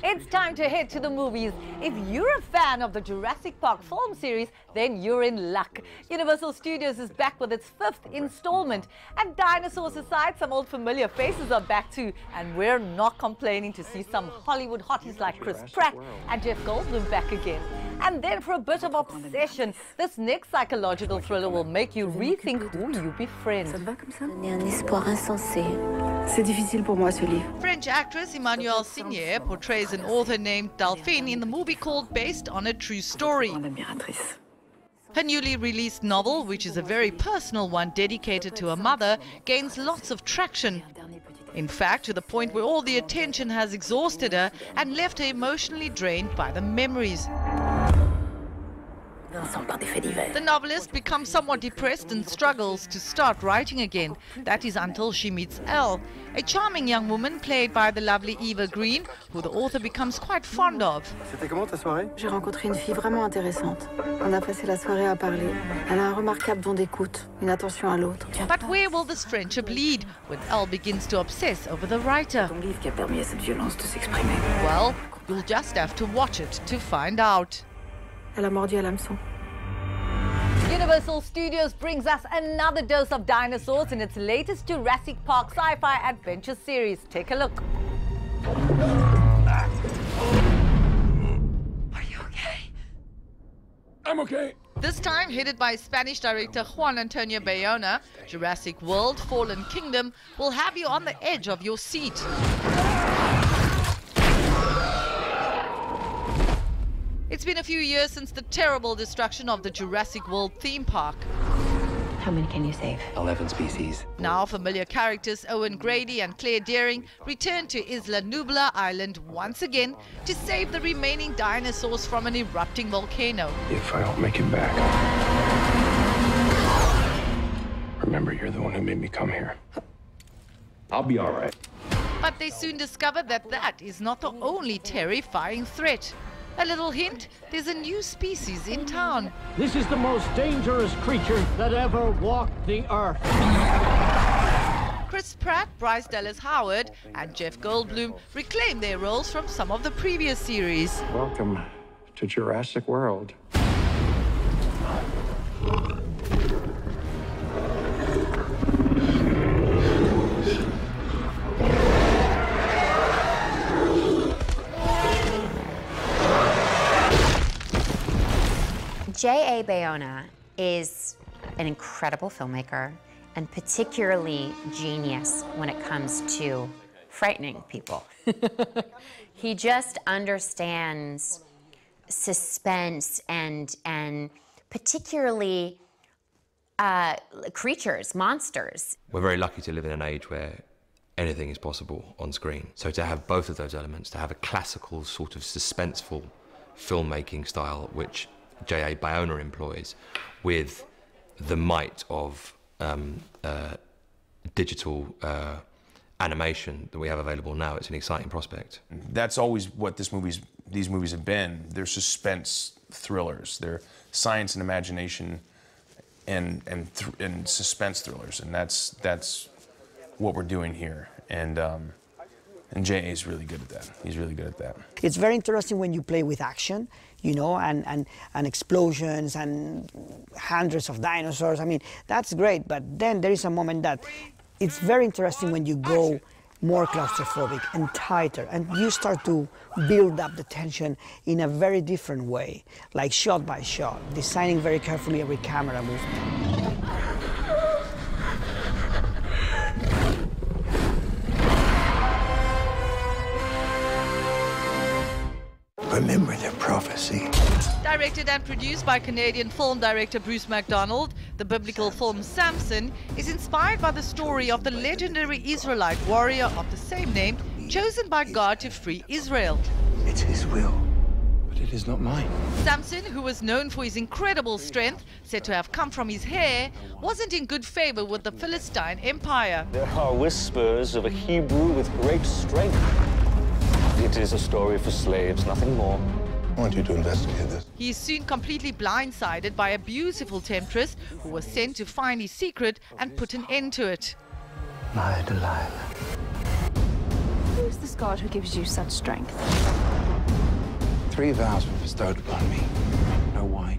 It's time to head to the movies. If you're a fan of the Jurassic Park film series, then you're in luck. Universal Studios is back with its 5th installment. And dinosaurs aside, some old familiar faces are back too. And we're not complaining to see some Hollywood hotties like Chris Pratt and Jeff Goldblum back again. And then for a bit of obsession, this next psychological thriller will make you rethink who you befriend. French actress Emmanuelle Seigner portrays an author named Delphine in the movie called Based on a True Story. Her newly released novel, which is a very personal one dedicated to her mother, gains lots of traction. In fact, to the point where all the attention has exhausted her and left her emotionally drained by the memories. The novelist becomes somewhat depressed and struggles to start writing again. That is until she meets Elle, a charming young woman played by the lovely Eva Green, who the author becomes quite fond of. C'était comment ta soirée? J'ai rencontré une fille vraiment intéressante. On a passé la soirée à parler. Elle a un remarquable don d'écoute, une attention à l'autre. But where will this friendship lead when Elle begins to obsess over the writer? Ton livre qui a permis à cette violence de s'exprimer. Well, you'll just have to watch it to find out. Elle a mordu à l'hameçon. Universal Studios brings us another dose of dinosaurs in its latest Jurassic Park sci-fi adventure series. Take a look. Are you okay? I'm okay. This time, headed by Spanish director Juan Antonio Bayona, Jurassic World Fallen Kingdom will have you on the edge of your seat. It's been a few years since the terrible destruction of the Jurassic World theme park. How many can you save? 11 species. Now familiar characters Owen Grady and Claire Dearing return to Isla Nublar Island once again to save the remaining dinosaurs from an erupting volcano. If I don't make it back, remember you're the one who made me come here. I'll be all right. But they soon discover that that is not the only terrifying threat. A little hint, there's a new species in town. This is the most dangerous creature that ever walked the earth. Chris Pratt, Bryce Dallas Howard, and Jeff Goldblum reclaim their roles from some of the previous series. Welcome to Jurassic World. J.A. Bayona is an incredible filmmaker and particularly genius when it comes to frightening people. He just understands suspense and particularly creatures, monsters. We're very lucky to live in an age where anything is possible on screen. So to have both of those elements, to have a classical sort of suspenseful filmmaking style, which J.A. Bayona employs, with the might of digital animation that we have available now, it's an exciting prospect. That's always what these movies have been. They're suspense thrillers. They're science and imagination and suspense thrillers, and that's what we're doing here. And J.A. is really good at that. He's really good at that. It's very interesting when you play with action, you know, and explosions and hundreds of dinosaurs. I mean, that's great, but then there is a moment that it's very interesting when you go more claustrophobic and tighter, and you start to build up the tension in a very different way, like shot by shot, designing very carefully every camera movement. Remember the prophecy. Directed and produced by Canadian film director Bruce MacDonald, the biblical film Samson is inspired by the story of the legendary Israelite warrior of the same name, chosen by God to free Israel. It's his will, but it is not mine. Samson, who was known for his incredible strength, said to have come from his hair, wasn't in good favor with the Philistine Empire. There are whispers of a Hebrew with great strength. It is a story for slaves, nothing more. I want you to investigate this. He is soon completely blindsided by a beautiful temptress who was sent to find his secret and put an end to it. My Delilah. Who's the this god who gives you such strength? 3 vows were bestowed upon me. No wine,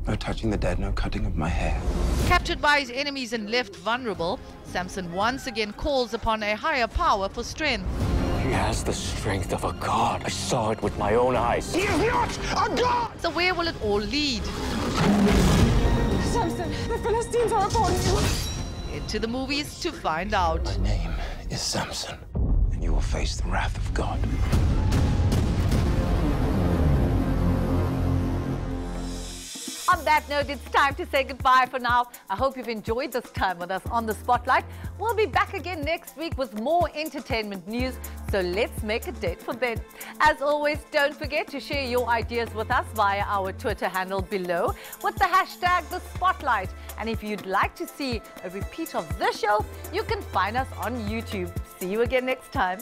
no touching the dead, no cutting of my hair. Captured by his enemies and left vulnerable, Samson once again calls upon a higher power for strength. He has the strength of a god. I saw it with my own eyes. He is not a god! So where will it all lead? Samson, the Philistines are upon you. Head to the movies to find out. My name is Samson, and you will face the wrath of God. On that note, it's time to say goodbye for now. I hope you've enjoyed this time with us on The Spotlight. We'll be back again next week with more entertainment news, so let's make a date for then. As always, don't forget to share your ideas with us via our Twitter handle below with the hashtag The Spotlight. And if you'd like to see a repeat of this show, you can find us on YouTube. See you again next time.